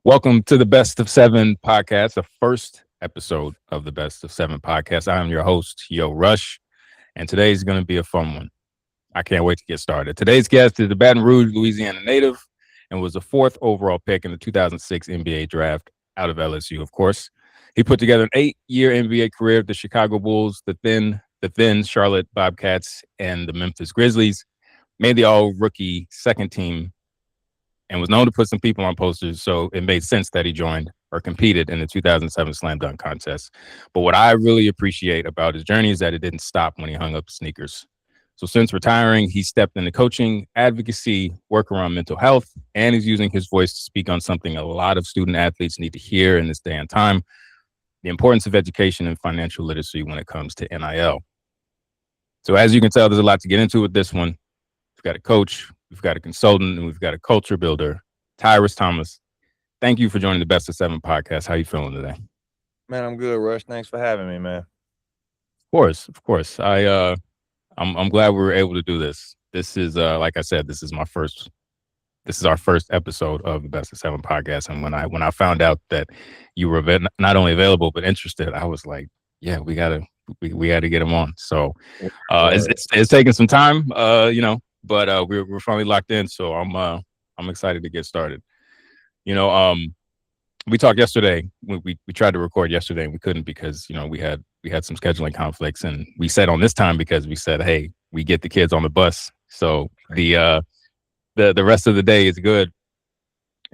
Welcome to the Best of Seven Podcast, the first episode of the Best of Seven Podcast. I'm your host, Yo Rush, and today's going to be a fun one. I can't wait to get started. Today's guest is a Baton Rouge, Louisiana native and was the fourth overall pick in the 2006 NBA draft out of LSU, of course. He put together an 8-year NBA career with the Chicago Bulls, the then Charlotte Bobcats, and the Memphis Grizzlies, made the all-rookie second team, and was known to put some people on posters, so it made sense that he joined or competed in the 2007 Slam Dunk Contest. But what I really appreciate about his journey is that it didn't stop when he hung up sneakers. So since retiring, he stepped into coaching, advocacy, work around mental health, and is using his voice to speak on something a lot of student athletes need to hear in this day and time: the importance of education and financial literacy when it comes to NIL. So as you can tell, there's a lot to get into with this one. We've got a coach, we've got a consultant, and we've got a culture builder, Tyrus Thomas. Thank you for joining the Best of Seven Podcast. How you feeling today? Man, I'm good, Rush. Thanks for having me, man. Of course. I'm glad we were able to do this. This is like I said, this is our first episode of the Best of Seven Podcast. And when I found out that you were not only available but interested, I was like, yeah, we gotta get him on. So it's taking some time, but we're finally locked in. So I'm excited to get started. We talked yesterday. We tried to record yesterday and we couldn't because we had some scheduling conflicts, and we said on this time because we said, hey, we get the kids on the bus, so the rest of the day is good.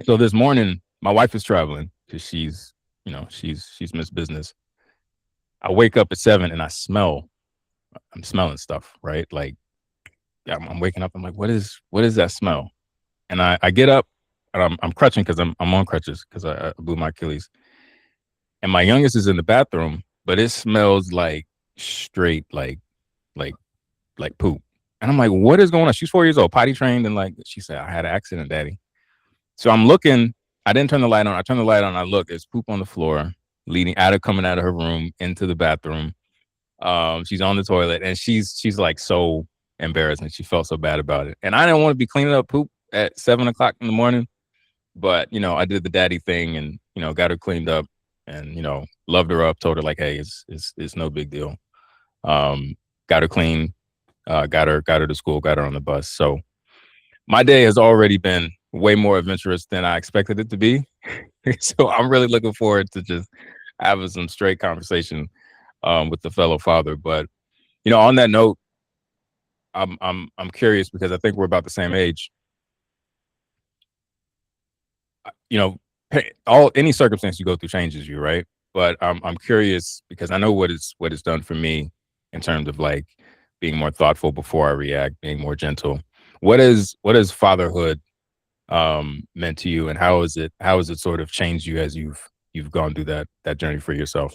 So this morning, my wife is traveling because she's missed business. I wake up at 7 and I'm smelling stuff, right? Like I'm waking up. I'm like, what is that smell? And I get up and I'm crutching because I'm on crutches because I blew my Achilles. And my youngest is in the bathroom, but it smells like straight like poop. And I'm like, what is going on? She's 4 years old, potty trained, and she said, I had an accident, Daddy. So I'm looking. I didn't turn the light on. I turned the light on. I look. There's poop on the floor, coming out of her room into the bathroom. She's on the toilet, and she's like so embarrassed, and she felt so bad about it. And I didn't want to be cleaning up poop at 7 o'clock in the morning, but I did the daddy thing, and got her cleaned up, and loved her up. Told her like, hey, it's no big deal. Got her clean. Got her to school. Got her on the bus. So my day has already been way more adventurous than I expected it to be. So I'm really looking forward to just having some straight conversation with the fellow father. But on that note, I'm curious because I think we're about the same age. Any circumstance you go through changes you, right? But I'm curious because I know what it's done for me in terms of like being more thoughtful before I react, being more gentle. What is fatherhood meant to you, and how has it sort of changed you as you've gone through that journey for yourself?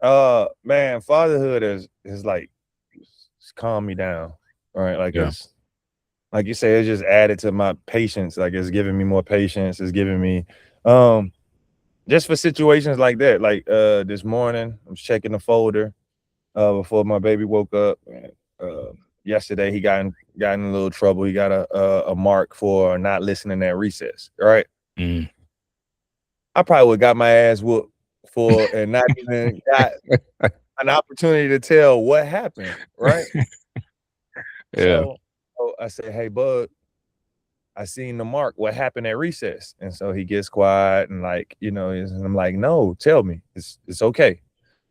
Man, fatherhood is like, it's calmed me down. Right. Like It's like you say, it's just added to my patience. Like it's giving me more patience. It's giving me just for situations like that. Like this morning, I'm checking the folder before my baby woke up. Yesterday he got in a little trouble. He got a mark for not listening at recess. Right. I probably would got my ass whooped for and not even got an opportunity to tell what happened. Right. Yeah. So I said, hey, bud, I seen the mark. What happened at recess? And so he gets quiet and and I'm like, no, tell me. It's okay.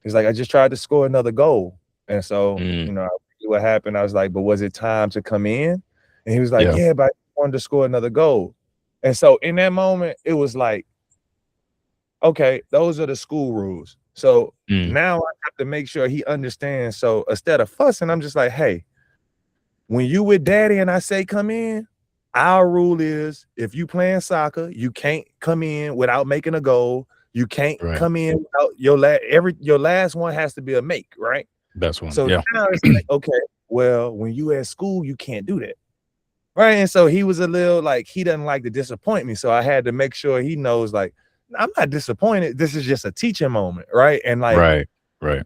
He's like, I just tried to score another goal. And so, what happened? I was like, but was it time to come in? And he was like, yeah, but I wanted to score another goal. And so in that moment, it was like, okay, those are the school rules. So now I have to make sure he understands. So instead of fussing, I'm just like, hey, when you with daddy and I say come in, our rule is if you playing soccer, you can't come in without making a goal. You can't come in without your last one has to be a make, right? Best one. So now it's like, okay, well, when you at school, you can't do that. Right. And so he was a little like, he doesn't like to disappoint me. So I had to make sure he knows, like, I'm not disappointed. This is just a teaching moment. Right. And like, right.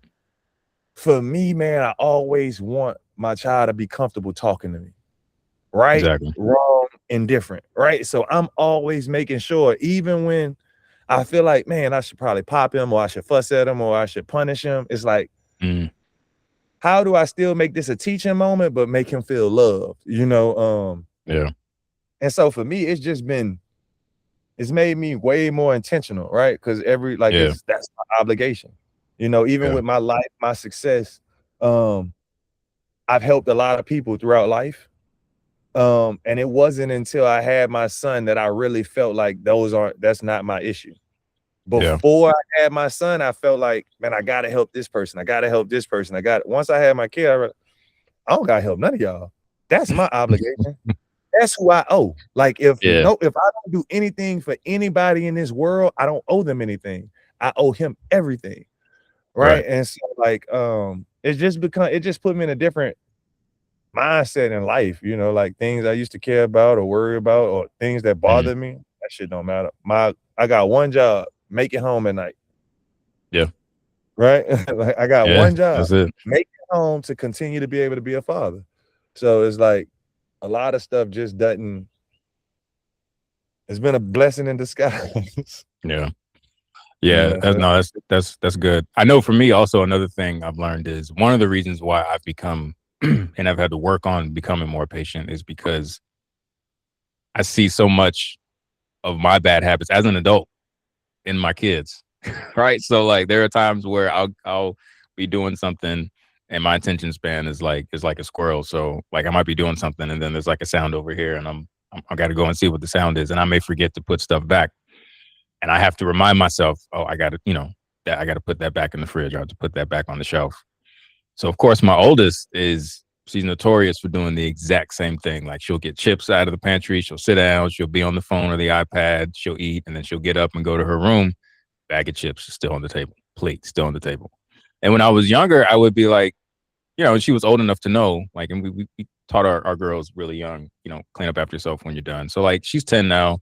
For me, man, I always want my child to be comfortable talking to me. Right, exactly. Wrong, indifferent. Right. So I'm always making sure, even when I feel like, man, I should probably pop him, or I should fuss at him, or I should punish him. It's like, how do I still make this a teaching moment, but make him feel loved? Yeah. And so for me, it's made me way more intentional, right? Because Yeah. that's my obligation. Even Yeah. with my life, my success, I've helped a lot of people throughout life. And it wasn't until I had my son that I really felt like that's not my issue. Yeah. Before I had my son, I felt like, man, I gotta help this person. I gotta help this person. Once I had my kid, I don't gotta help none of y'all. That's my obligation. That's who I owe. Like if I don't do anything for anybody in this world, I don't owe them anything. I owe him everything. Right. And so it just put me in a different mindset in life, like things I used to care about or worry about, or things that bother me. That shit don't matter. I got one job, make it home at night. Yeah. Right. Like I got one job, that's it. make it home to continue to be able to be a father. So it's like a lot of stuff just doesn't. It's been a blessing in disguise. Yeah. Yeah. That's good. I know for me also, another thing I've learned is one of the reasons why I've become and I've had to work on becoming more patient is because I see so much of my bad habits as an adult in my kids. Right. So like there are times where I'll be doing something and my attention span is like a squirrel. So like I might be doing something and then there's like a sound over here and I got to go and see what the sound is, and I may forget to put stuff back, and I have to remind myself, oh, I got to that I got to put that back in the fridge. I have to put that back on the shelf. So of course my oldest she's notorious for doing the exact same thing. Like she'll get chips out of the pantry, she'll sit down, she'll be on the phone or the iPad, she'll eat, and then she'll get up and go to her room. Bag of chips is still on the table, plate still on the table. And when I was younger, I would be like, and she was old enough to know, like, and we taught our girls really young, clean up after yourself when you're done. So like she's 10 now.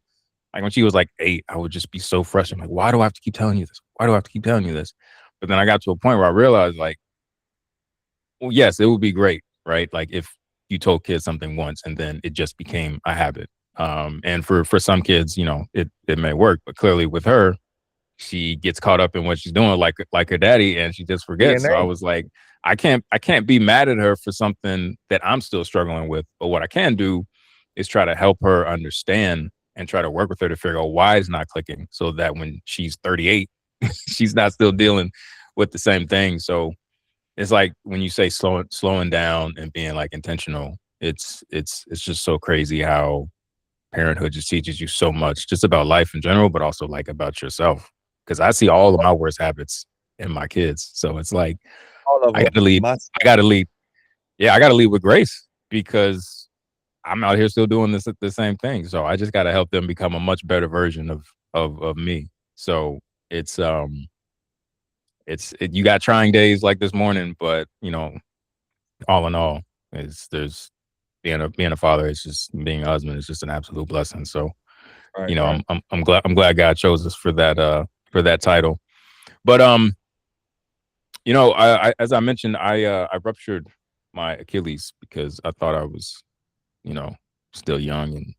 Like when she was like 8, I would just be so frustrated. Like, why do I have to keep telling you this? Why do I have to keep telling you this? But then I got to a point where I realized, like, well, yes, it would be great, right? Like if you told kids something once and then it just became a habit. And for some kids, it may work, but clearly with her, she gets caught up in what she's doing, like her daddy, and she just forgets. So I was like, I can't be mad at her for something that I'm still struggling with. But what I can do is try to help her understand and try to work with her to figure out why it's not clicking, so that when she's 38, she's not still dealing with the same thing. So it's like when you say slowing down and being like intentional, it's just so crazy how parenthood just teaches you so much just about life in general, but also like about yourself. Because I see all of my worst habits in my kids. So it's like, all of I got to lead. Yeah, I got to lead with grace because I'm out here still doing the same thing. So I just got to help them become a much better version of me. So it's you got trying days like this morning, but all in all, there's being a father, it's just being a husband is just an absolute blessing. So I'm glad God chose us for that title. But I as I mentioned, I ruptured my Achilles because I thought I was, still young and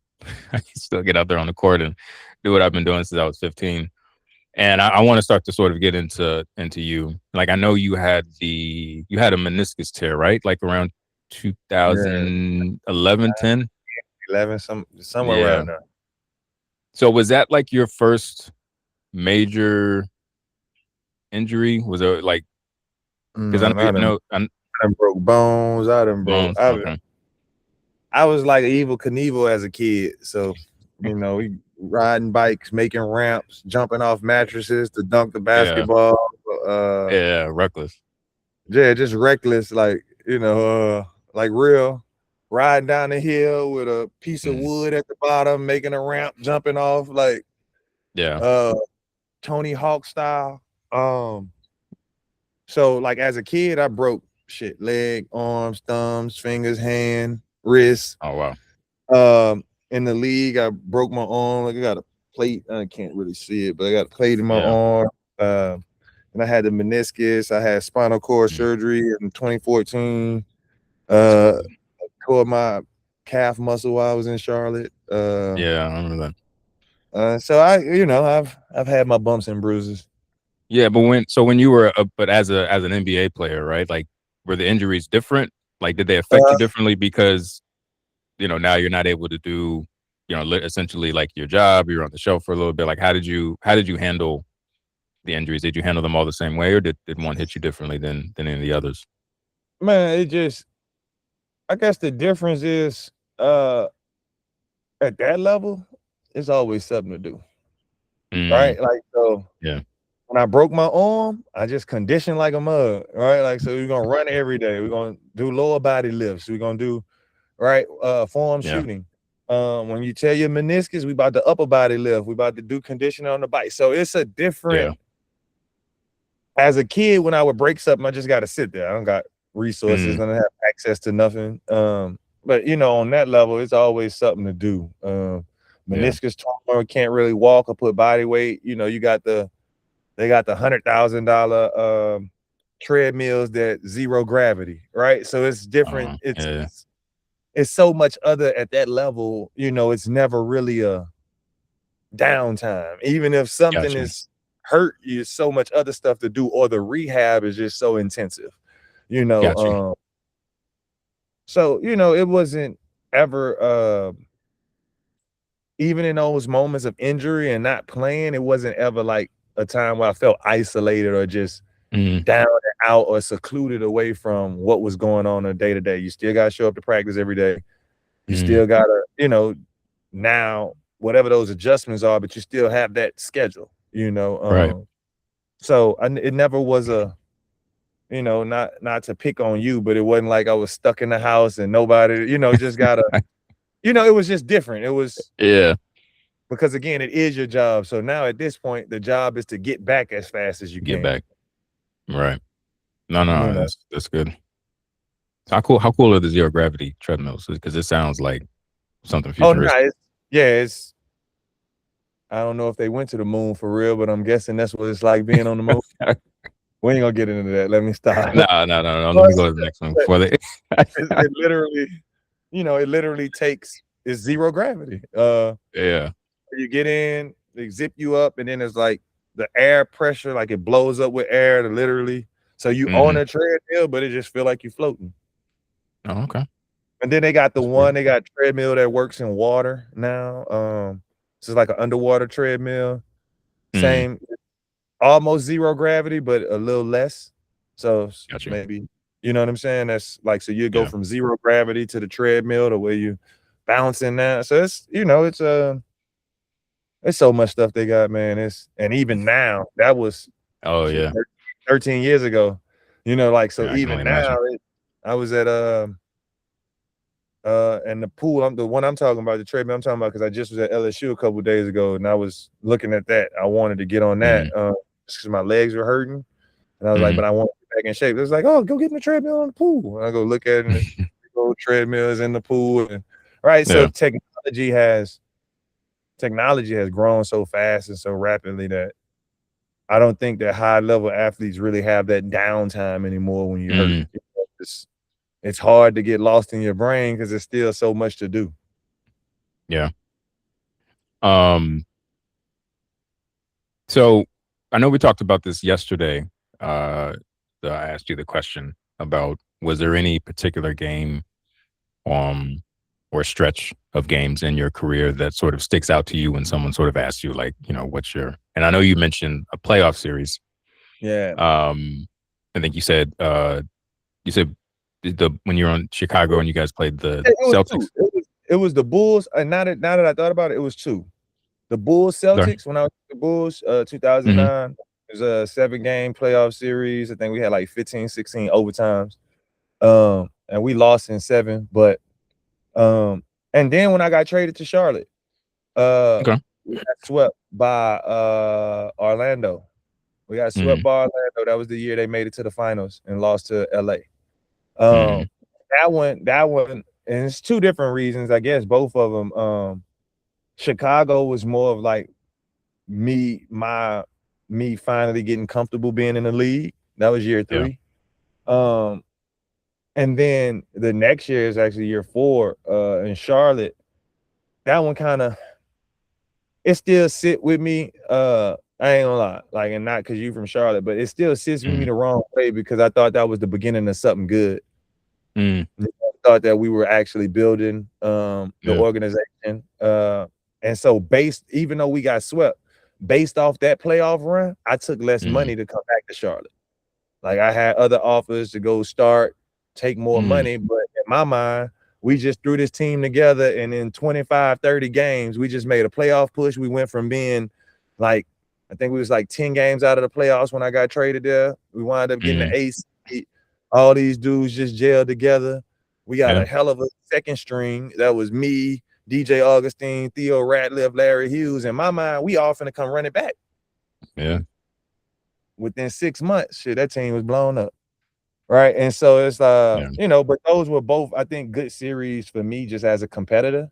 I can still get out there on the court and do what I've been doing since I was 15. And I want to start to sort of get into you. Like I know you had a meniscus tear, right? Like around 2011, 10? 11, somewhere around there. So was that like your first major injury? Was it like, because I done broke bones. I was like Evil Knievel as a kid. So, we riding bikes, making ramps, jumping off mattresses to dunk the basketball. Reckless. Yeah, just reckless, like, like real. Riding down the hill with a piece of wood at the bottom, making a ramp, jumping off like Tony Hawk style. So like as a kid, I broke shit: leg, arms, thumbs, fingers, hand, wrist. Oh wow. In the league, I broke my arm. Like I got a plate. I can't really see it, but I got a plate in my arm. And I had the meniscus. I had spinal cord surgery in 2014. I tore my calf muscle while I was in Charlotte. I remember that. So I've had my bumps and bruises. Yeah, but when you were but as an NBA player, right? Like, were the injuries different? Like, did they affect you Uh, differently because now you're not able to do essentially like your job? You're on the shelf for a little bit. Like, how did you handle the injuries? Did you handle them all the same way, or did one hit you differently than any of the others? Man, I guess the difference is uh at that level, it's always something to do, Mm, right? Like, so yeah, when I broke my arm, I just conditioned like a mug, right? Like, so we're gonna run every day. We're gonna do lower body lifts. We're gonna do right form yeah, shooting. When you tell your meniscus, we about to upper body lift. We about to do conditioning on the bike. So it's a different. yeah. As a kid, when I would break something, I just got to sit there. I don't got resources. Mm, I don't have access to nothing. But on that level, it's always something to do. yeah. Meniscus torn, can't really walk or put body weight. They got the $100,000 treadmills that zero gravity, right? So it's different. It's Yeah. it's it's so much other at that level. It's never really a downtime. Even if something Gotcha. is hurt, you so much other stuff to do, or the rehab is just so intensive. You know, Gotcha. it wasn't ever even in those moments of injury and not playing, it wasn't ever like a time where I felt isolated or just Mm, down and out or secluded away from what was going on day to day. You still gotta show up to practice every day. You mm, still gotta, now whatever those adjustments are, but you still have that schedule, right. So it never was not to pick on you, but it wasn't like I was stuck in the house and nobody, just gotta, it was just different. It was Yeah. because again, it is your job. So now at this point, the job is to get back as fast as you Get can. back. Right. You No, know. that's good. How cool are the zero gravity treadmills? Because it sounds like something Oh no, futuristic. it's I don't know if they went to the moon for real, but I'm guessing that's what it's like being on the moon. We ain't gonna get into that. Let me stop. No. Let me go to the next one before they. It literally, it literally takes it's zero gravity. Yeah. You get in, they zip you up, and then it's like the air pressure, like it blows up with air to literally. So you on Hmm. a treadmill, but it just feel like you're floating. Oh, okay. And then they got That's cool. they got treadmill that works in water now. This is like an underwater treadmill. Mm, Same, almost zero gravity, but a little less. So got you. maybe, you know what I'm saying? That's like, so you go Yeah. from zero gravity to the treadmill to where you bouncing now. So it's so much stuff they got, man. And even now, that was Oh shit, yeah. 13 years ago. Like, so Yeah. I can only even now, imagine. I was at and the pool, the one I'm talking about, the treadmill I'm talking about, because I just was at LSU a couple of days ago, and I was looking at that. I wanted to get on that, Mm, just because my legs were hurting, and I was like, mm, but I want to get back in shape. It was like, oh, go get in the treadmill on the pool. And I go look at it, and the old treadmills in the pool, and right. So yeah. technology has grown so fast and so rapidly that I don't think that high level athletes really have that downtime anymore when you hurt. Mm, It's hard to get lost in your brain because there's still so much to do. yeah. Um. So I know we talked about this yesterday. So I asked you the question about, was there any particular game, um, or stretch of games in your career that sort of sticks out to you when someone sort of asks you, like, what's your? And I know you mentioned a playoff series. Yeah. I think you said the when you're on Chicago and you guys played the It was Celtics. 2. It was the Bulls, and now that I thought about it, it was 2. The Bulls Okay. Celtics when I was with the Bulls, Hmm. 2009. It was a 7-game playoff series. I think we had like 15, 16 overtimes. And we lost in 7, but and then when I got traded to Charlotte, uh Okay. we got swept by Orlando. We got swept Mm, by Orlando. That was the year they made it to the finals and lost to LA. mm, Um, that one, and it's 2 different reasons, I guess, both of them. Chicago was more of like me finally getting comfortable being in the league. That was year yeah. 3. Um, and then the next year is actually year 4, in Charlotte. That one kinda it still sit with me. I ain't gonna lie, like, and not because you from Charlotte, but it still sits with me the wrong way because I thought that was the beginning of something good. Mm. I thought that we were actually building the Yeah. organization. And so even though we got swept, based off that playoff run, I took less money to come back to Charlotte. Like I had other offers to go start, take more money, but in my mind, we just threw this team together and in 25, 30 games, we just made a playoff push. We went from being like, I think we was like 10 games out of the playoffs when I got traded there. We wound up getting the ace. All these dudes just gelled together. We got a hell of a second string. That was me, DJ Augustine, Theo Ratliff, Larry Hughes. In my mind, we all finna come run it back. Yeah. Within 6 months, shit, that team was blown up. Right. And so it's you know, but those were both, I think, good series for me just as a competitor.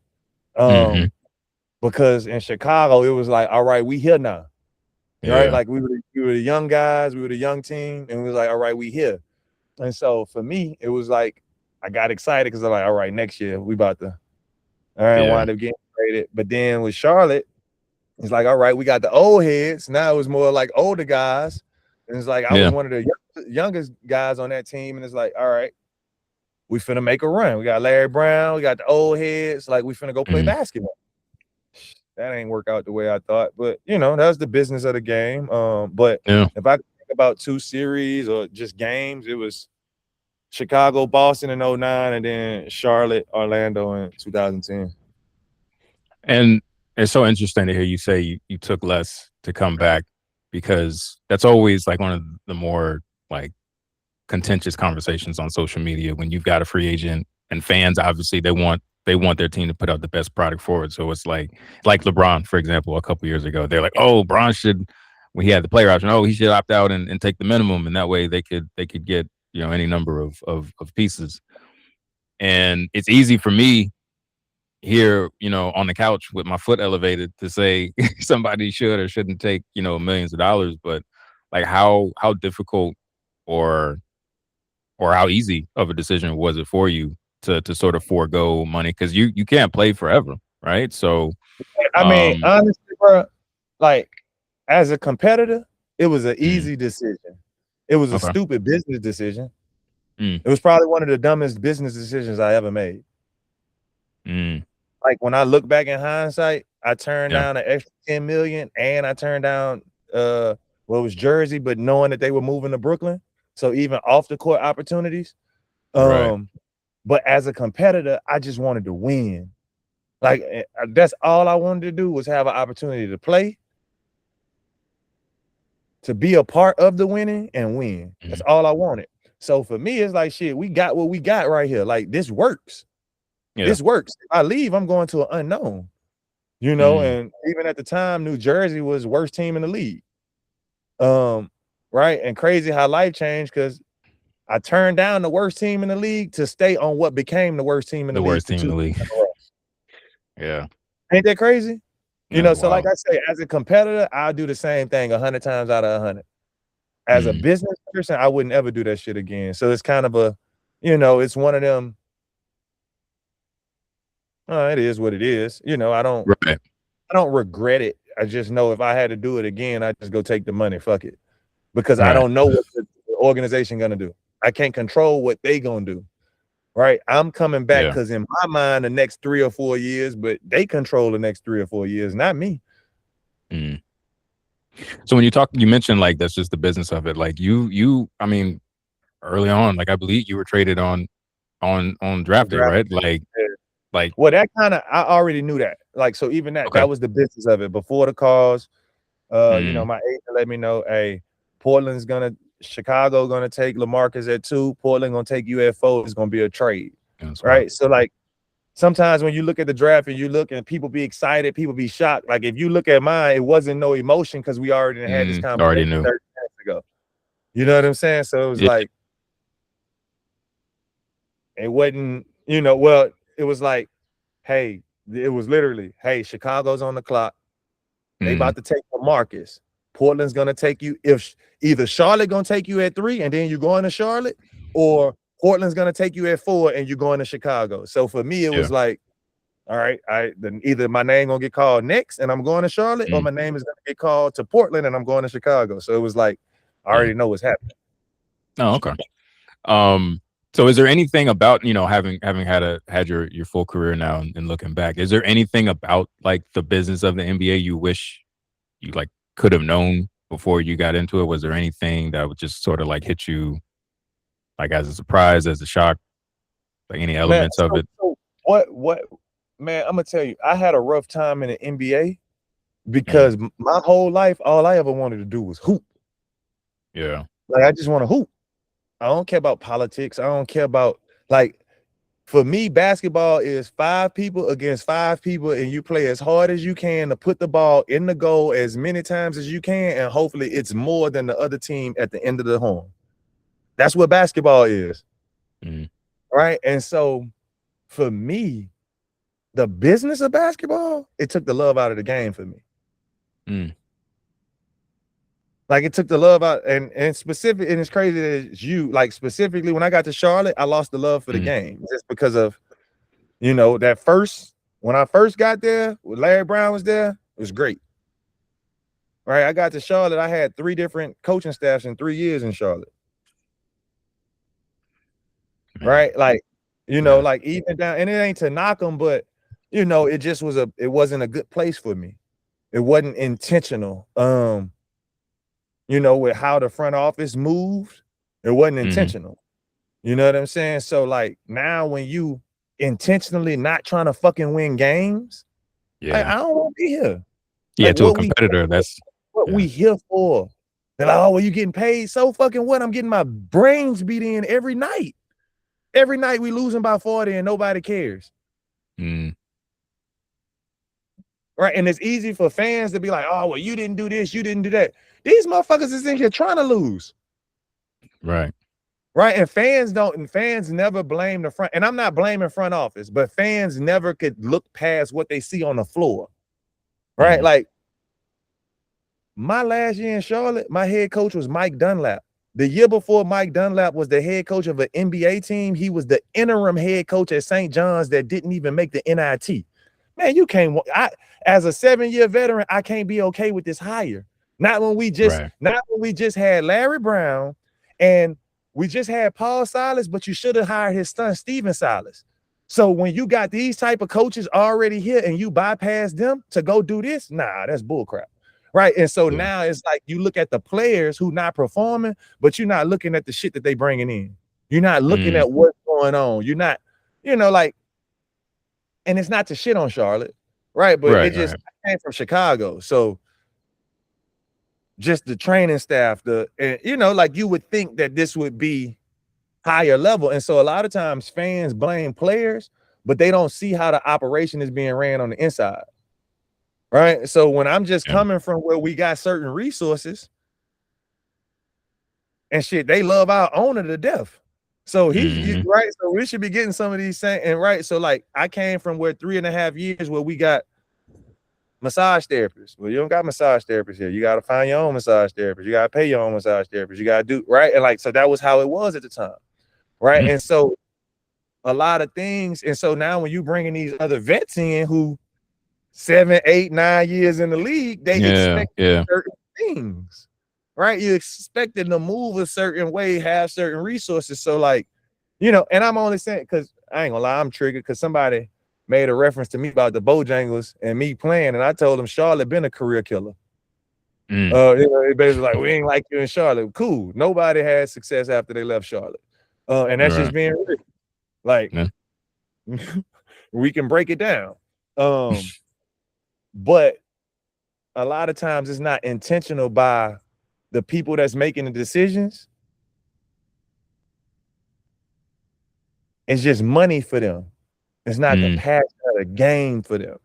Because in Chicago, it was like, all right, we here now. Right. Like we were the young guys, we were the young team, and we was like, all right, we here. And so for me, it was like I got excited because I'm like, all right, next year we about to wind up getting traded. But then with Charlotte, it's like, all right, we got the old heads. Now it was more like older guys. And it's like I was one of the youngest guys on that team. And it's like, all right, we finna make a run. We got Larry Brown, we got the old heads, like we finna go play basketball. That ain't work out the way I thought. But you know, that's the business of the game. But if I think about 2 series or just games, it was Chicago, Boston in 2009, and then Charlotte, Orlando in 2010. And it's so interesting to hear you say you took less to come back, because that's always like one of the more like contentious conversations on social media when you've got a free agent and fans, obviously they want their team to put out the best product forward. So it's like LeBron, for example, a couple years ago, they're like, oh, Bron should, when he had the player option, oh, he should opt out and take the minimum. And that way they could get, you know, any number of pieces. And it's easy for me here, you know, on the couch with my foot elevated to say somebody should or shouldn't take, you know, millions of dollars. But like how difficult or how easy of a decision was it for you to sort of forego money? Because you can't play forever, right? So I mean, honestly, bro, like as a competitor, it was an easy decision. It was a stupid business decision. It was probably one of the dumbest business decisions I ever made. Like when I look back in hindsight, I turned down an extra 10 million and I turned down it was Jersey, but knowing that they were moving to Brooklyn. So even off the court opportunities. But as a competitor, I just wanted to win. Like that's all I wanted to do was have an opportunity to play, to be a part of the winning and win. That's all I wanted. So for me, it's like, shit, we got what we got right here. Like this works. This works. If I leave, I'm going to an unknown. You know, and even at the time, New Jersey was the worst team in the league. Right. And crazy how life changed because I turned down the worst team in the league to stay on what became the worst team in the league. Worst team in the league. Yeah. Ain't that crazy? You know, so like I say, as a competitor, I'll do the same thing 100 times out of 100. As a business person, I wouldn't ever do that shit again. So it's kind of a, you know, it's one of them. It is what it is. You know, I don't regret it. I just know if I had to do it again, I'd just go take the money. Fuck it. Because I don't know what the organization gonna do. I can't control what they gonna do. Right. I'm coming back because in my mind, the next 3 or 4 years, but they control the next 3 or 4 years, not me. So when you mentioned like that's just the business of it. Like you, I mean, early on, like I believe you were traded on draft day, right? Like well, that kind of I already knew that. Like so, even that was the business of it before the calls. You know, my agent let me know, hey, Chicago gonna take LaMarcus at 2. Portland gonna take you at 4. It's gonna be a trade, right? So like sometimes when you look at the draft and you look and people be excited, people be shocked. Like if you look at mine, it wasn't no emotion because we already had this conversation 30 minutes ago. You know what I'm saying? So it was like it wasn't, you know, well, it was like, hey, it was literally, hey, Chicago's on the clock. They about to take LaMarcus. Portland's gonna take you. If either Charlotte gonna take you at 3 and then you're going to Charlotte, or Portland's gonna take you at 4 and you're going to Chicago. So for me, it was like, All right, then either my name gonna get called next and I'm going to Charlotte, or my name is gonna get called to Portland and I'm going to Chicago. So it was like I already know what's happening. Oh, okay. So is there anything about, having had your full career now and looking back, is there anything about like the business of the NBA you wish you like could have known before you got into it? Was there anything that would just sort of like hit you like as a surprise, as a shock, like any elements of it? So what man, I'm gonna tell you, I had a rough time in the NBA because my whole life, all I ever wanted to do was hoop. Yeah. Like I just want to hoop. I don't care about politics. I don't care about, like, for me, basketball is 5 people against 5 people, and you play as hard as you can to put the ball in the goal as many times as you can, and hopefully it's more than the other team at the end of the horn. That's what basketball is. Right? And so for me, the business of basketball, it took the love out of the game for me. Like it took the love out, and specific, and it's crazy that like specifically when I got to Charlotte, I lost the love for the game just because of, when I first got there, when Larry Brown was there, it was great. Right, I got to Charlotte, I had 3 different coaching staffs in 3 years in Charlotte. Right, like like even down, and it ain't to knock them, but it just it wasn't a good place for me. It wasn't intentional. With how the front office moved, it wasn't intentional. You know what I'm saying? So like now when you intentionally not trying to fucking win games, I don't want to be here. Yeah, like, to a competitor, that's what we here for. They're like, oh, well, you getting paid? So fucking what? I'm getting my brains beat in every night. Every night we losing by 40 and nobody cares. Right. And it's easy for fans to be like, oh, well, you didn't do this, you didn't do that. These motherfuckers is in here trying to lose. Right. Right. And fans never blame the front. And I'm not blaming front office, but fans never could look past what they see on the floor. Right. Like my last year in Charlotte, my head coach was Mike Dunlap. The year before Mike Dunlap was the head coach of an NBA team, he was the interim head coach at St. John's that didn't even make the NIT. Man, you can't. As a 7-year veteran, I can't be okay with this hire. Not when we just had Larry Brown and we just had Paul Silas, but you should have hired his son, Steven Silas. So when you got these type of coaches already here and you bypass them to go do this, nah, that's bullcrap. Right. And so now it's like you look at the players who not performing, but you're not looking at the shit that they bringing in. You're not looking at what's going on. You're not, like, and it's not to shit on Charlotte, right? But I came from Chicago. So just the training staff, like you would think that this would be higher level. And so a lot of times fans blame players, but they don't see how the operation is being ran on the inside. Right. So when I'm just coming from where we got certain resources and shit, they love our owner to death. So he right. So we should be getting some of these things. And right. So like I came from where 3.5 years where we got massage therapists. Well, you don't got massage therapists here. You got to find your own massage therapist. You got to pay your own massage therapist. You got to do right. And like, so that was how it was at the time. Right. And so a lot of things. And so now when you bringing these other vets in who 7, 8, 9 years in the league, they expect certain things. Right. You expect them to move a certain way, have certain resources. So like, and I'm only saying because I ain't gonna lie, I'm triggered because somebody made a reference to me about the Bojangles and me playing, and I told them Charlotte been a career killer. It basically like, we ain't like you in Charlotte. Cool. Nobody had success after they left Charlotte. And that's just being real. Like we can break it down. But a lot of times it's not intentional by the people that's making the decisions. It's just money for them. It's not the passion of the game for them.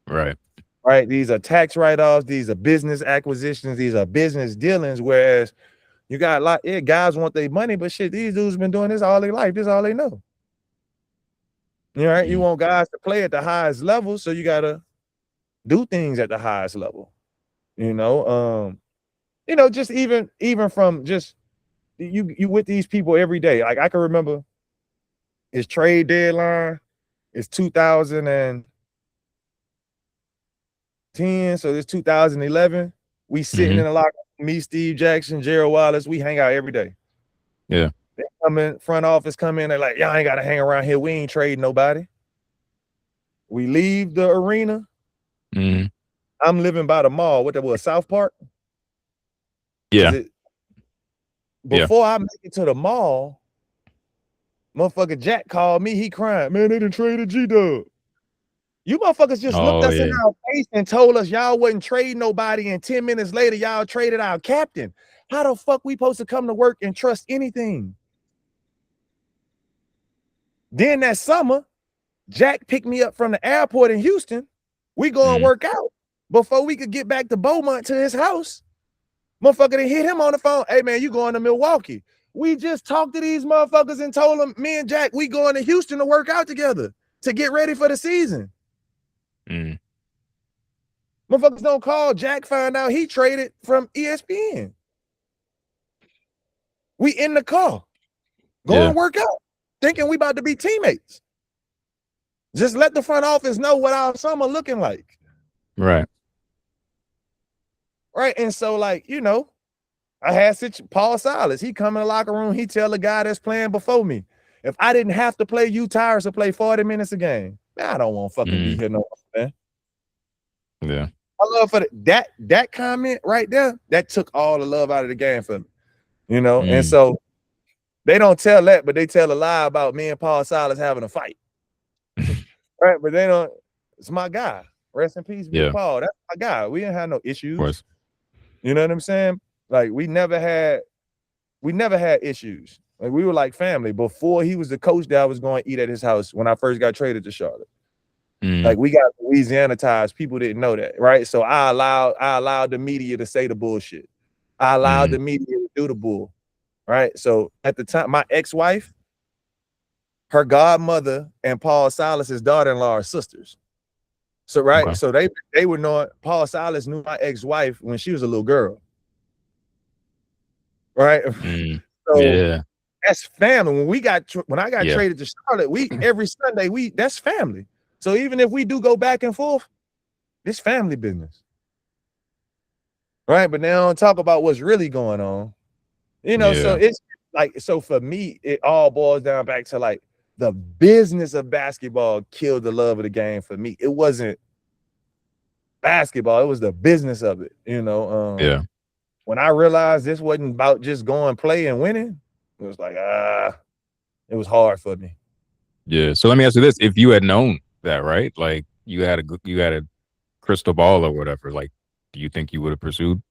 Right. Right. These are tax write-offs. These are business acquisitions. These are business dealings. Whereas you got a lot, guys want their money, but shit, these dudes been doing this all their life. This is all they know. You want guys to play at the highest level, so you gotta do things at the highest level. Just even from just you with these people every day. Like I can remember it's trade deadline. it's 2010, so it's 2011. We sitting in the locker room, me, Steve Jackson, Gerald Wallace, we hang out every day. Yeah. They come in, front office come in, they're like, y'all ain't gotta hang around here. We ain't trading nobody. We leave the arena. I'm living by the mall. What that was, South Park? Yeah. Before I make it to the mall, motherfucker Jack called me. He crying, man, they done traded G-Dub. You motherfuckers just looked us in our face and told us y'all wasn't trading nobody, and 10 minutes later, y'all traded our captain. How the fuck we supposed to come to work and trust anything? Then that summer, Jack picked me up from the airport in Houston. We go and work out. Before we could get back to Beaumont to his house, motherfucker done hit him on the phone. Hey, man, you going to Milwaukee? We just talked to these motherfuckers and told them, me and Jack, we going to Houston to work out together to get ready for the season. Motherfuckers don't call. Jack find out he traded from ESPN. We in the car, going to work out, thinking we about to be teammates. Just let the front office know what our summer looking like. Right. And so, like, you know, I had Paul Silas. He come in the locker room. He tell the guy that's playing before me, if I didn't have to play you, Tyrus, to play 40 minutes a game, man, I don't want to fucking be here no more, man. Yeah. I love for that comment right there, that took all the love out of the game for me, you know? And so they don't tell that, but they tell a lie about me and Paul Silas having a fight. Right? But they don't, it's my guy. Rest in peace, Big Paul. That's my guy. We didn't have no issues. You know what I'm saying? Like we never had issues. Like we were like family. Before he was the coach that I was going to eat at his house when I first got traded to Charlotte. Like we got Louisiana ties. People didn't know that, right? So I allowed the media to say the bullshit. I allowed the media to do the bull, right? So at the time, my ex-wife, her godmother and Paul Silas's daughter-in-law are sisters. So so they were knowing. Paul Silas knew my ex-wife when she was a little girl, right? So that's family. When I got traded to Charlotte, every Sunday that's family. So even if we do go back and forth, this family business, right? But they don't talk about what's really going on, you know. So it's like, so for me, it all boils down back to like the business of basketball killed the love of the game for me. It wasn't basketball; it was the business of it, you know. When I realized this wasn't about just going play and winning, it was like it was hard for me. Yeah. So let me ask you this: if you had known that, right? Like you had a crystal ball or whatever, like do you think you would have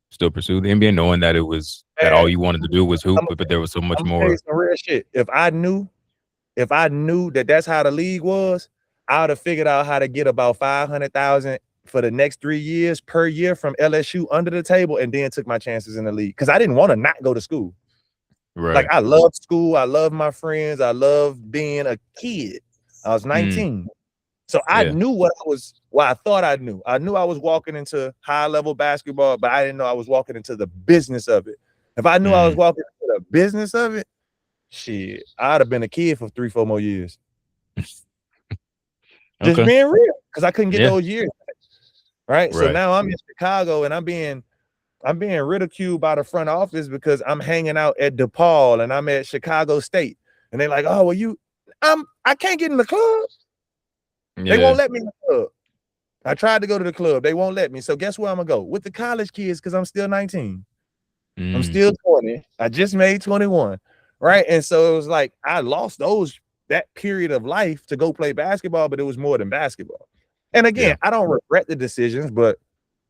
still pursued the NBA knowing that it was that all you wanted to do was hoop, but there was so much more? Some real shit. If I knew that that's how the league was, I would have figured out how to get about 500,000 for the next 3 years per year from LSU under the table, and then took my chances in the league because I didn't want to not go to school. Like I loved school, I loved my friends, I loved being a kid. I was 19. So I knew what I thought I knew. I knew I was walking into high level basketball, but I didn't know I was walking into the business of it. If I knew I was walking into the business of it, shit, I'd have been a kid for 3-4 more years. Just being real, because I couldn't get those years back, right? So now I'm in Chicago and I'm being ridiculed by the front office because I'm hanging out at DePaul and I'm at Chicago State, and they're like, "Oh, well, I can't get in the club. They won't let me in the club. I tried to go to the club. They won't let me. So guess where I'm going to go? With the college kids because I'm still 19. I'm still 20. I just made 21, right? And so it was like I lost that period of life to go play basketball, but it was more than basketball. And again, I don't regret the decisions, but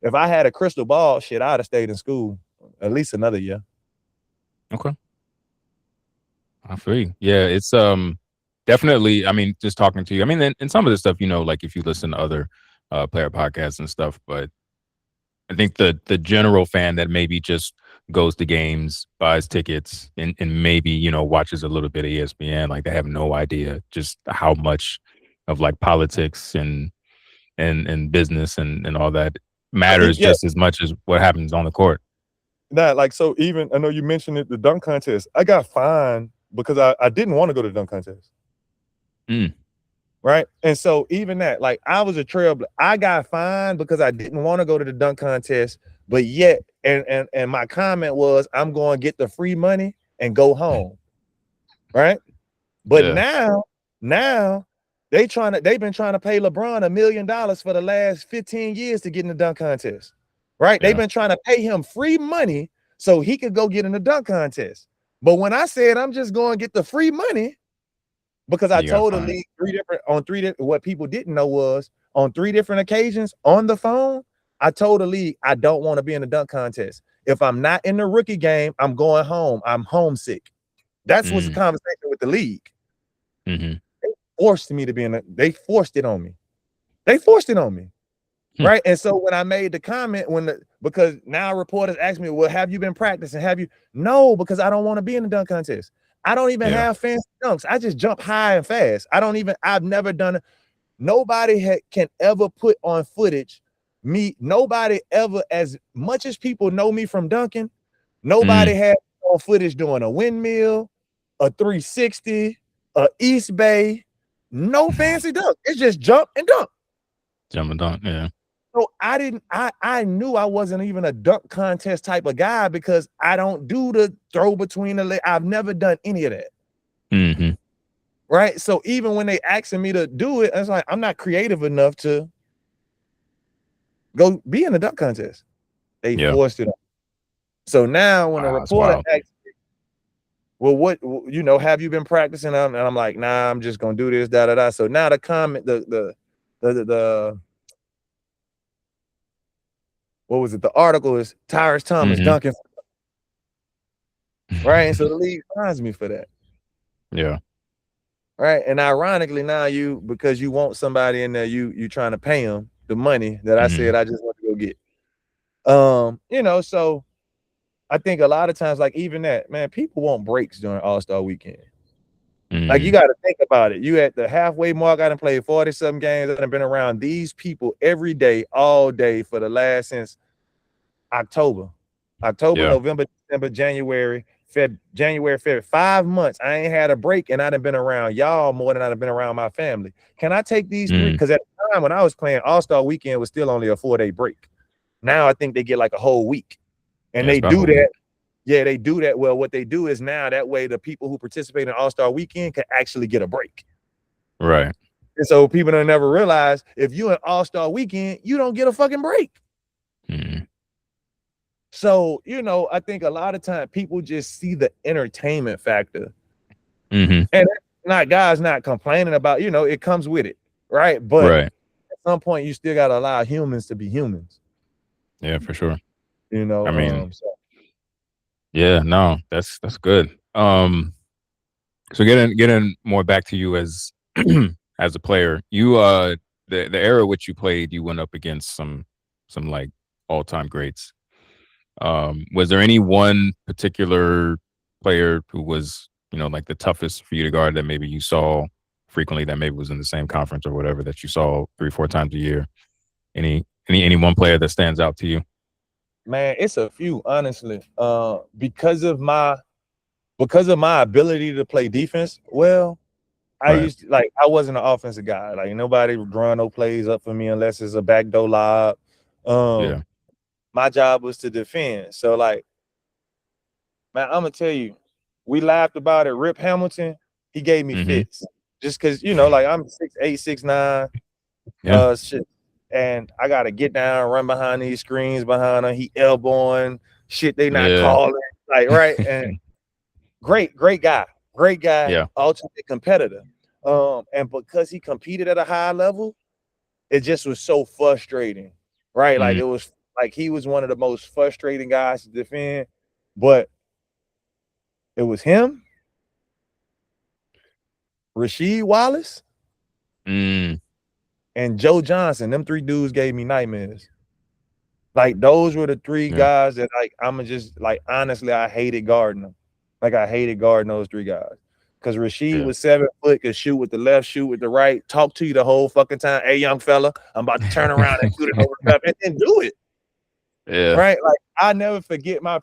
if I had a crystal ball, shit, I'd have stayed in school at least another year. Okay. I feel you. Yeah, it's definitely, I mean, just talking to you. I mean, and some of the stuff, you know, like if you listen to other player podcasts and stuff, but I think the general fan that maybe just goes to games, buys tickets, and maybe, you know, watches a little bit of ESPN, like they have no idea just how much of like politics and business and all that matters just as much as what happens on the court. Like, so even, I know you mentioned it, the dunk contest, I got fined because I didn't want to go to the dunk contest. right? And so even that, like I was a trailblazer. I got fined because I didn't want to go to the dunk contest, but yet, and my comment was, I'm going to get the free money and go home, right? But now they've been trying to pay LeBron $1 million for the last 15 years to get in the dunk contest, right? They've been trying to pay him free money so he could go get in the dunk contest. But when I said I'm just going to get the free money, because I told the league what people didn't know was on 3 different occasions on the phone, I told the league I don't want to be in the dunk contest. If I'm not in the rookie game, I'm going home. I'm homesick. That's what's the conversation with the league. Mm-hmm. They forced me to be they forced it on me. They forced it on me. Right. And so when I made the comment, because now reporters ask me, well, have you been practicing? No, because I don't want to be in the dunk contest. I don't even have fancy dunks. I just jump high and fast. I've never done it. Nobody can ever put on footage nobody ever, as much as people know me from dunking, nobody had on footage doing a windmill, a 360, a East Bay, no fancy dunk. It's just jump and dunk. Jump and dunk, yeah. So I knew I wasn't even a dunk contest type of guy because I don't do the throw between the legs. I've never done any of that. Mm-hmm. Right. So even when they asking me to do it, it's like, I'm not creative enough to go be in the dunk contest. They forced it on. So now when a reporter asks me, well, what, have you been practicing? And I'm like, nah, I'm just going to do this, da, da, da. So now the comment, what was it? The article is Tyrus Thomas dunking. Right. And so the league fines me for that. Yeah. Right. And ironically, now because you want somebody in there, you trying to pay them the money that I said I just want to go get. So I think a lot of times, like even that, man, people want breaks during All-Star weekend. Like you got to think about it. You at the halfway mark, I done played 40-something games. I done been around these people every day, all day for the last since October, November, December, January, February, 5 months. I ain't had a break, and I done been around y'all more than I done been around my family. Can I take these 3? Because at the time when I was playing, All-Star weekend was still only a 4-day break. Now I think they get like a whole week, and they do that. Yeah, they do that. Well, what they do is now that way the people who participate in All-Star weekend can actually get a break. Right. And so people don't never realize if you in All-Star weekend, you don't get a fucking break. So, I think a lot of time people just see the entertainment factor. And guys not complaining about, it comes with it. Right. But at some point you still got to allow humans to be humans. Yeah, for sure. I mean, yeah, no, that's good. So getting more back to you as as a player, you the era which you played, you went up against some like all-time greats. Was there any one particular player who was, like the toughest for you to guard that maybe you saw frequently, that maybe was in the same conference or whatever that you saw 3-4 times a year? Any one player that stands out to you? Man, it's a few, honestly. Because of my ability to play defense well, I wasn't an offensive guy. Like nobody would run no plays up for me unless it's a backdoor lob. My job was to defend. So like, man, I'm gonna tell you, we laughed about it. Rip Hamilton, he gave me fits just because like I'm 6'8", 6'9", shit. And I gotta get down, run behind these screens behind him. He elbowing shit they not calling, like right. And great guy, ultimate competitor. And because he competed at a high level, it just was so frustrating, right? Like it was like he was one of the most frustrating guys to defend, but it was him, Rasheed Wallace, and Joe Johnson. Them 3 dudes gave me nightmares. Like those were the 3 guys that like I'm just like honestly I hated guarding them. Like I hated guarding those 3 guys. Because Rasheed was 7 foot, could shoot with the left, shoot with the right, talk to you the whole fucking time. Hey, young fella, I'm about to turn around and shoot it over the top and do it. Yeah. Right. Like I never forget my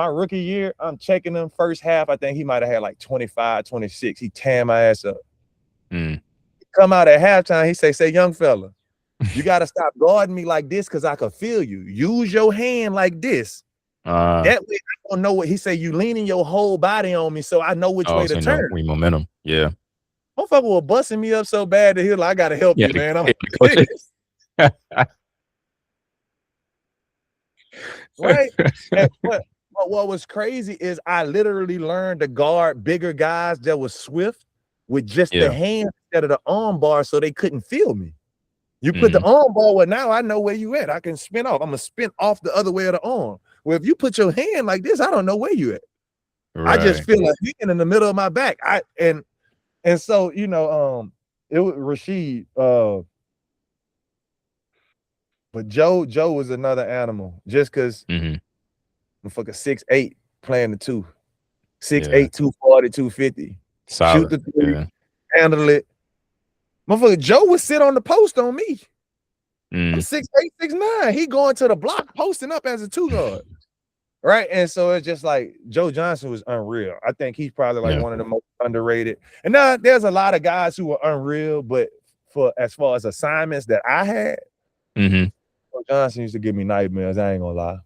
rookie year. I'm checking them first half. I think he might have had like 25, 26. He tan my ass up. come out at halftime. He say, young fella, you got to stop guarding me like this because I can feel you. Use your hand like this. That way I don't know what he say. You leaning your whole body on me so I know which way to so turn. we momentum. Yeah. Motherfucker was busting me up so bad that he was like, I got to help you, man. I'm right. And but what was crazy is I literally learned to guard bigger guys that was swift with just the hand instead of the arm bar so they couldn't feel me. You put the arm bar, well, now I know where you at. I can spin off. I'm gonna spin off the other way of the arm. Well, if you put your hand like this, I don't know where you at. Right. I just feel a hand in the middle of my back. And so it was Rashid. But Joe was another animal just because motherfucker 6'8" playing the 2. 6'8", 240, 250. Solid. Shoot the 3, handle it. Motherfucker Joe would sit on the post on me. I'm 6'8", 6'9". He going to the block, posting up as a 2 guard. Right. And so it's just like Joe Johnson was unreal. I think he's probably like one of the most underrated. And now there's a lot of guys who were unreal, but for as far as assignments that I had, Joe Johnson used to give me nightmares. I ain't gonna lie.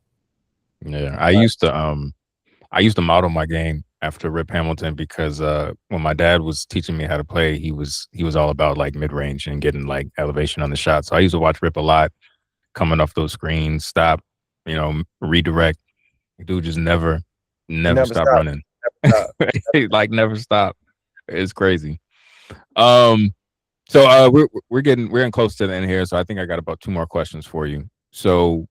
Yeah. I used to model my game after Rip Hamilton because when my dad was teaching me how to play, he was all about like mid-range and getting like elevation on the shot. So I used to watch Rip a lot, coming off those screens, stop, redirect. Dude just never stop running. Never stop. Like never stop. It's crazy. So we're getting close to the end here. So I think I got about 2 more questions for you. So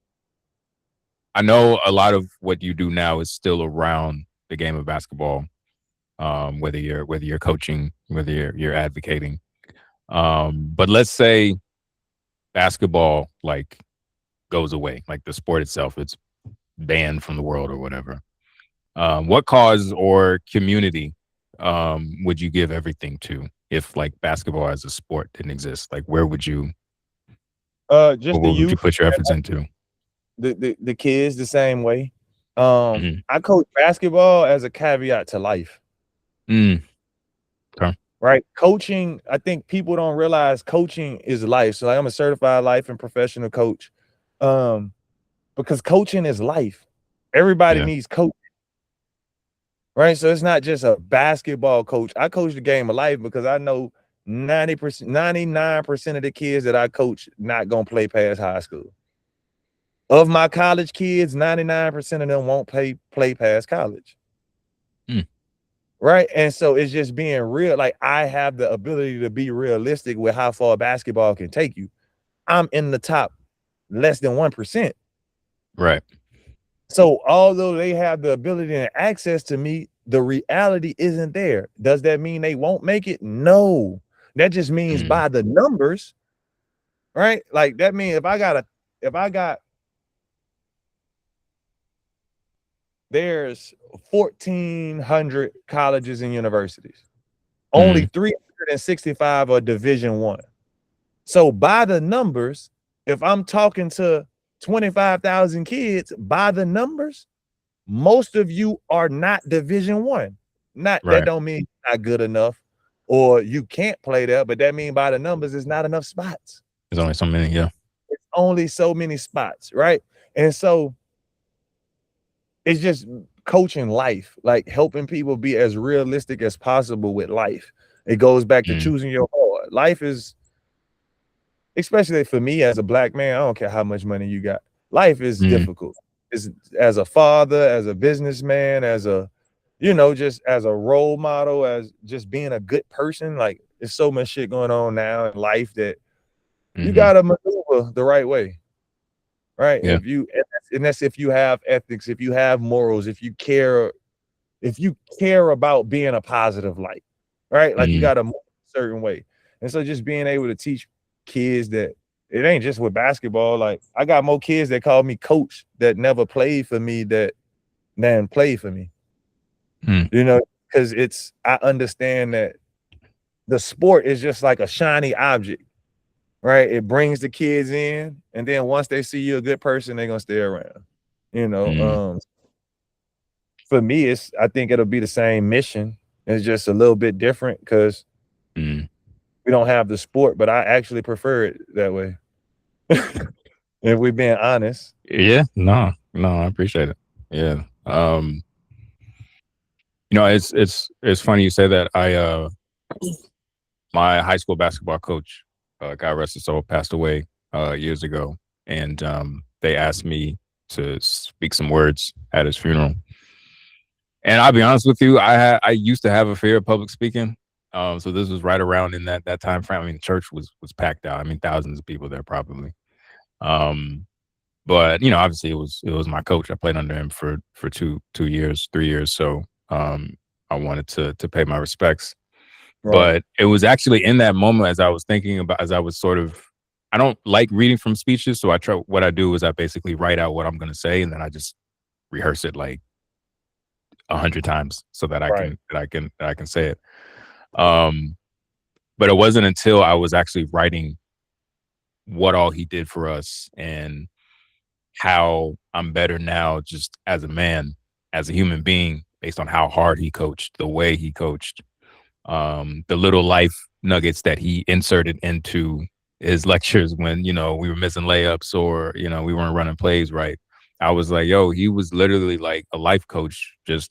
I know a lot of what you do now is still around the game of basketball, whether you're coaching, whether you're advocating. But let's say basketball like goes away, like the sport itself, it's banned from the world or whatever. What cause or community would you give everything to if like basketball as a sport didn't exist? Like where would you what would you put your efforts into? The kids the same way. I coach basketball as a caveat to life. Okay. Right. Coaching, I think people don't realize coaching is life. So like, I'm a certified life and professional coach. Because coaching is life. Everybody needs coaching. Right. So it's not just a basketball coach. I coach the game of life because I know 90%, 99% of the kids that I coach not gonna play past high school. Of my college kids, 99% of them won't play past college. Right. And so it's just being real. Like I have the ability to be realistic with how far basketball can take you. I'm in the top less than 1%. Right. So although they have the ability and access to me, the reality isn't there. Does that mean they won't make it? No. That just means by the numbers, right? Like that means if I got there's 1,400 colleges and universities. Only 365 are Division I. So by the numbers, if I'm talking to 25,000 kids, by the numbers, most of you are not Division I. That don't mean you're not good enough or you can't play there, but that means by the numbers, it's not enough spots. There's only so many, It's only so many spots, right? And so it's just coaching life, like helping people be as realistic as possible with life. It goes back to choosing your heart. Life is, especially for me as a black man, I don't care how much money you got. Life is difficult. It's, as a father, as a businessman, as a, just as a role model, as just being a good person. Like there's so much shit going on now in life that you gotta maneuver the right way. Right. Yeah. That's if you have ethics, if you have morals, if you care about being a positive light, right? Like you gotta move a certain way. And so just being able to teach kids that it ain't just with basketball. Like I got more kids that call me coach that never played for me than play for me. Because I understand that the sport is just like a shiny object, right? It brings the kids in, and then once they see you a good person, they're gonna stay around. For me, I think it'll be the same mission. It's just a little bit different because we don't have the sport, but I actually prefer it that way. If we're being honest. Yeah, no, I appreciate it. Yeah. It's funny you say that. My high school basketball coach, God rest his soul, passed away years ago, and they asked me to speak some words at his funeral. And I'll be honest with you, I used to have a fear of public speaking. So this was right around in that time frame. I mean, the church was packed out. I mean, thousands of people there probably. Um, but obviously it was my coach. I played under him for 3 years. So I wanted to pay my respects. Right. But it was actually in that moment as I was thinking about, as I was sort of, I don't like reading from speeches. So what I do is I basically write out what I'm going to say, and then I just rehearse it like 100 times so that I Right. can say it. But it wasn't until I was actually writing what all he did for us and how I'm better now just as a man, as a human being, based on how hard he coached, the way he coached, the little life nuggets that he inserted into his lectures when, we were missing layups or, we weren't running plays right. I was like, yo, he was literally like a life coach, just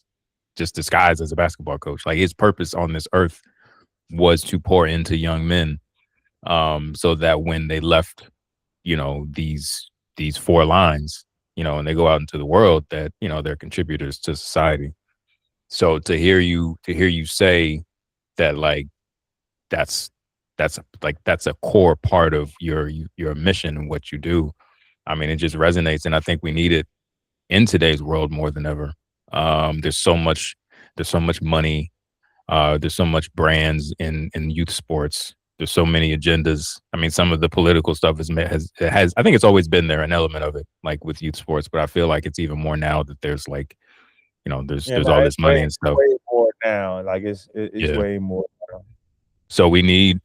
disguised as a basketball coach. Like his purpose on this earth was to pour into young men, so that when they left, these four lines, and they go out into the world, that, they're contributors to society. So to hear you say that, like, that's that's a core part of your mission and what you do. I mean, it just resonates, and I think we need it in today's world more than ever. There's so much money. There's so much brands in youth sports. There's so many agendas. I mean, some of the political stuff has I think it's always been there, an element of it, like with youth sports, but I feel like it's even more now that there's like, Yeah, there's no, all it's this money and stuff. way more now. Like it's Yeah. way more now. So we need,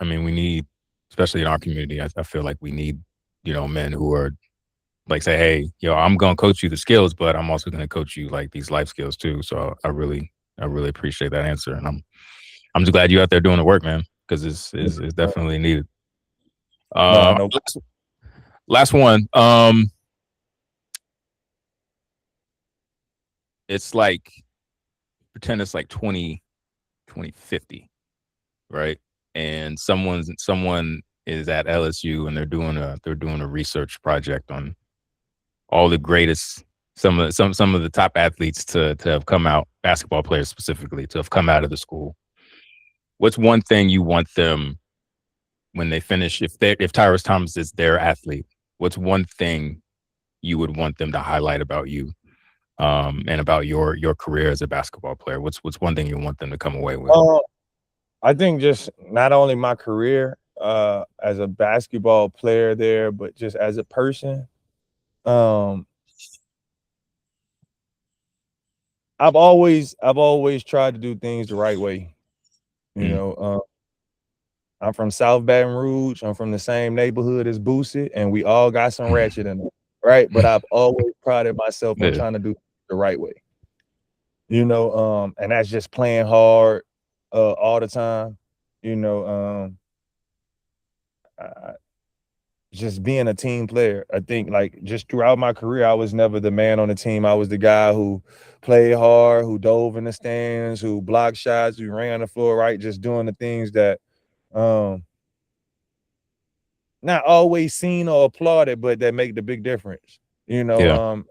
especially in our community, I feel like we need, men who are like, say, hey, I'm going to coach you the skills, but I'm also going to coach you like these life skills too. So I really appreciate that answer. And I'm just glad you're out there doing the work, man, because it's definitely needed. No, no. Last one. It's like, pretend it's like 2050, right? And someone is at LSU and they're doing a research project on all the greatest, some of the top athletes to have come out, basketball players specifically, to have come out of the school. What's one thing you want them, when they finish, if Tyrus Thomas is their athlete, what's one thing you would want them to highlight about you, and about your career as a basketball player? What's one thing you want them to come away with? I think just not only my career as a basketball player there, but just as a person. I've always tried to do things the right way. You know, I'm from South Baton Rouge. I'm from the same neighborhood as Boosie, and we all got some ratchet in it, right? But I've always prided myself on Yeah. trying to do the right way. And that's just playing hard all the time. Just being a team player. I think like just throughout my career, I was never the man on the team. I was the guy who played hard, who dove in the stands, who blocked shots, who ran the floor, right? Just doing the things that not always seen or applauded, but that make the big difference. Yeah.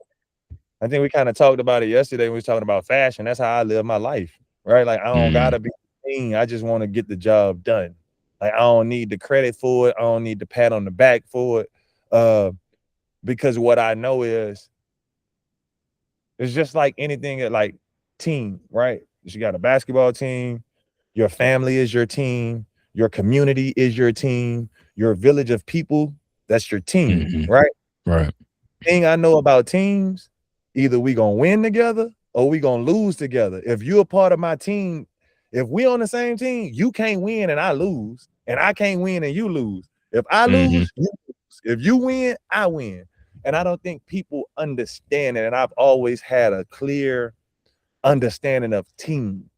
I think we kind of talked about it yesterday when we was talking about fashion. That's how I live my life, right? Like I don't gotta be mean. I just want to get the job done. Like I don't need the credit for it. I don't need the pat on the back for it. Because what I know is it's just like anything at like team, right? You got a basketball team, your family is your team, your community is your team, your village of people, that's your team, right? Right. Thing I know about teams, either we gonna win together or we gonna lose together. If you're a part of my team, if we on the same team, you can't win and I lose, and I can't win and you lose. If I lose, you lose. If you win, I win. And I don't think people understand it. And I've always had a clear understanding of team.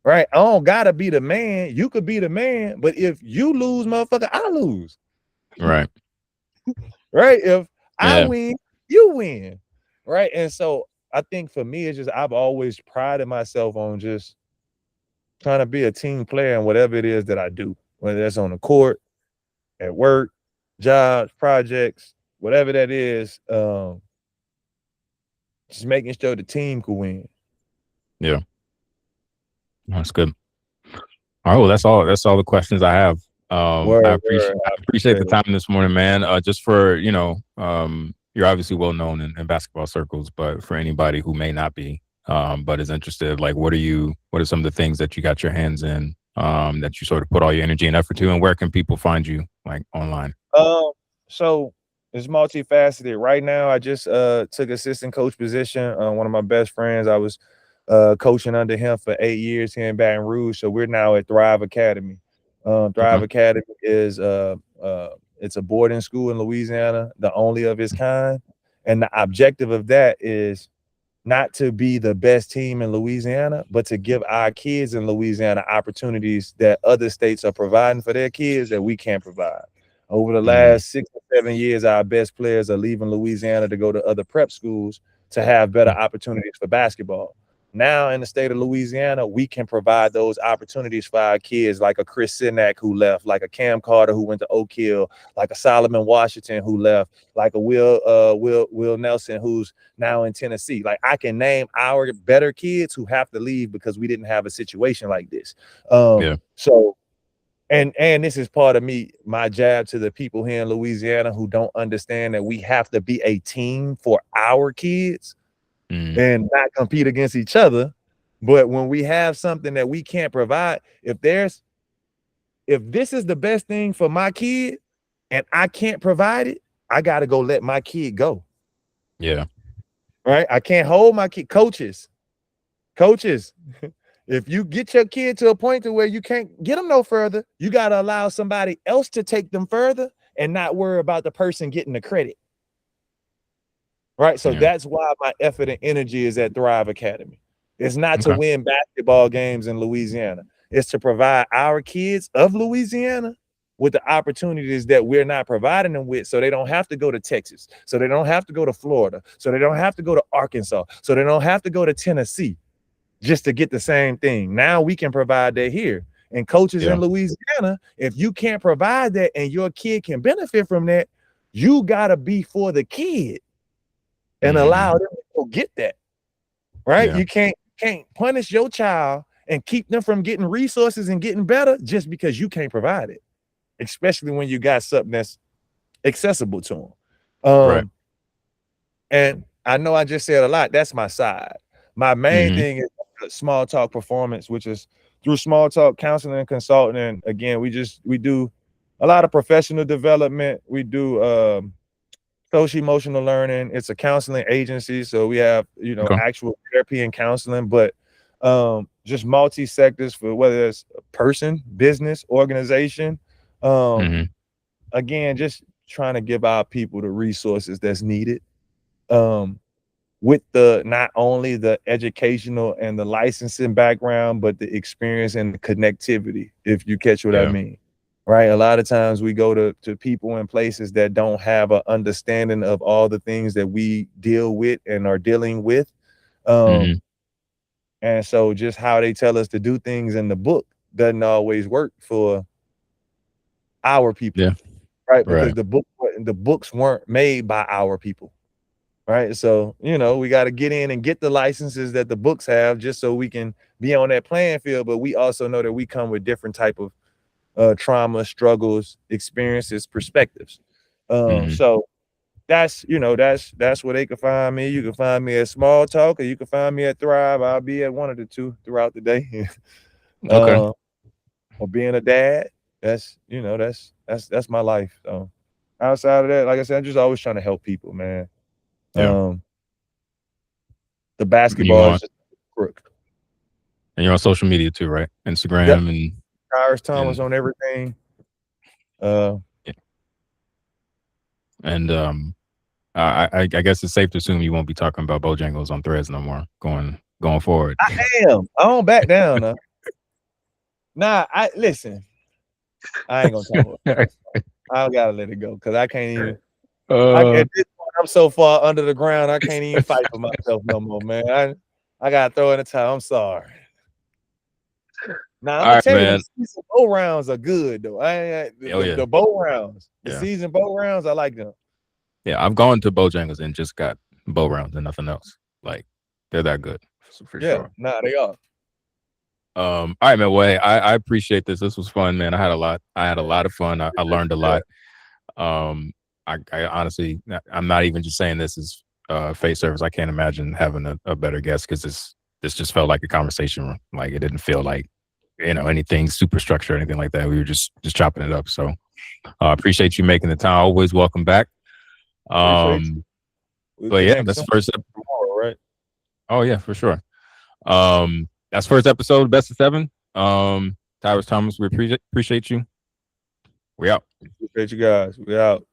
right? I don't gotta be the man. You could be the man, but if you lose, motherfucker, I lose. Right. Right? If I Yeah. win, you win. Right. And so I think for me, it's just I've always prided myself on just trying to be a team player in whatever it is that I do, whether that's on the court, at work, jobs, projects, whatever that is. Just making sure the team could win. Yeah. That's good. All right. Well, that's all the questions I have. I appreciate the time this morning, man. Just for, you're obviously well known in basketball circles, but for anybody who may not be, but is interested, like, what are some of the things that you got your hands in, that you sort of put all your energy and effort to, and where can people find you, like, online? So it's multifaceted. Right now, I just took assistant coach position. One of my best friends, I was coaching under him for 8 years here in Baton Rouge. So we're now at Thrive Academy. Thrive Academy is it's a boarding school in Louisiana, the only of its kind. And the objective of that is not to be the best team in Louisiana, but to give our kids in Louisiana opportunities that other states are providing for their kids that we can't provide. Over the last 6 or 7 years, our best players are leaving Louisiana to go to other prep schools to have better opportunities for basketball. Now in the state of Louisiana, we can provide those opportunities for our kids, like a Chris Sinak who left, like a Cam Carter who went to Oak Hill, like a Solomon Washington who left, like a Will Nelson who's now in Tennessee. Like, I can name our better kids who have to leave because we didn't have a situation like this. So, and this is part of my jab to the people here in Louisiana who don't understand that we have to be a team for our kids and not compete against each other. But when we have something that we can't provide, if this is the best thing for my kid and I can't provide it, I got to go let my kid go. Yeah. Right. I can't hold my kid. Coaches. If you get your kid to a point to where you can't get them no further, you got to allow somebody else to take them further and not worry about the person getting the credit. Right. So that's why my effort and energy is at Thrive Academy. It's not to win basketball games in Louisiana. It's to provide our kids of Louisiana with the opportunities that we're not providing them with, so they don't have to go to Texas, so they don't have to go to Florida, so they don't have to go to Arkansas, so they don't have to go to Tennessee just to get the same thing. Now we can provide that here. And coaches in Louisiana, if you can't provide that and your kid can benefit from that, you got to be for the kid and allow them to go get that. Right? You can't punish your child and keep them from getting resources and getting better just because you can't provide it, especially when you got something that's accessible to them. And I know I just said a lot. That's my side. My main thing is Small Talk Performance, which is through Small Talk Counseling and Consulting. And again, we do a lot of professional development. We do social emotional learning. It's a counseling agency, so we have actual therapy and counseling, but just multi-sectors for whether it's a person, business, organization. Again, just trying to give our people the resources that's needed, with the not only the educational and the licensing background, but the experience and the connectivity, if you catch what I mean. Right. A lot of times we go to people in places that don't have an understanding of all the things that we deal with and are dealing with. And so just how they tell us to do things in the book doesn't always work for our people. Yeah. Right. Because the books weren't made by our people. Right. So, we got to get in and get the licenses that the books have just so we can be on that playing field. But we also know that we come with different type of trauma, struggles, experiences, perspectives. So that's where they can find me. You can find me at Small Talk, or you can find me at Thrive. I'll be at one of the two throughout the day. Or being a dad, that's my life. So outside of that, like I said, I'm just always trying to help people, man. The basketball is just a crook. And you're on social media too, right? Instagram and Tyrus Thomas on everything. I guess it's safe to assume you won't be talking about Bojangles on Threads no more going forward. I am. I don't back down. Nah, I listen. I ain't gonna talk about it. I gotta let it go because I can't even. At this point, I'm so far under the ground, I can't even fight for myself no more, man. I gotta throw in the towel. I'm sorry. Now I'm gonna tell you, the season bow rounds are good though. The bow rounds, the season bow rounds, I like them. Yeah, I've gone to Bojangles and just got bow rounds and nothing else. Like they're that good for sure. Nah, they are. All right, man. Well, I appreciate this. This was fun, man. I had a lot of fun. I learned a lot. I honestly, I'm not even just saying this is face service. I can't imagine having a better guest because this just felt like a conversation. Like it didn't feel like anything super structured or anything like that. We were just chopping it up. So appreciate you making the time. Always welcome back. But yeah, that's the first episode tomorrow, right? Oh yeah, for sure. That's first episode, Best of 7. Tyrus Thomas, we appreciate you. We out. Appreciate you guys. We out.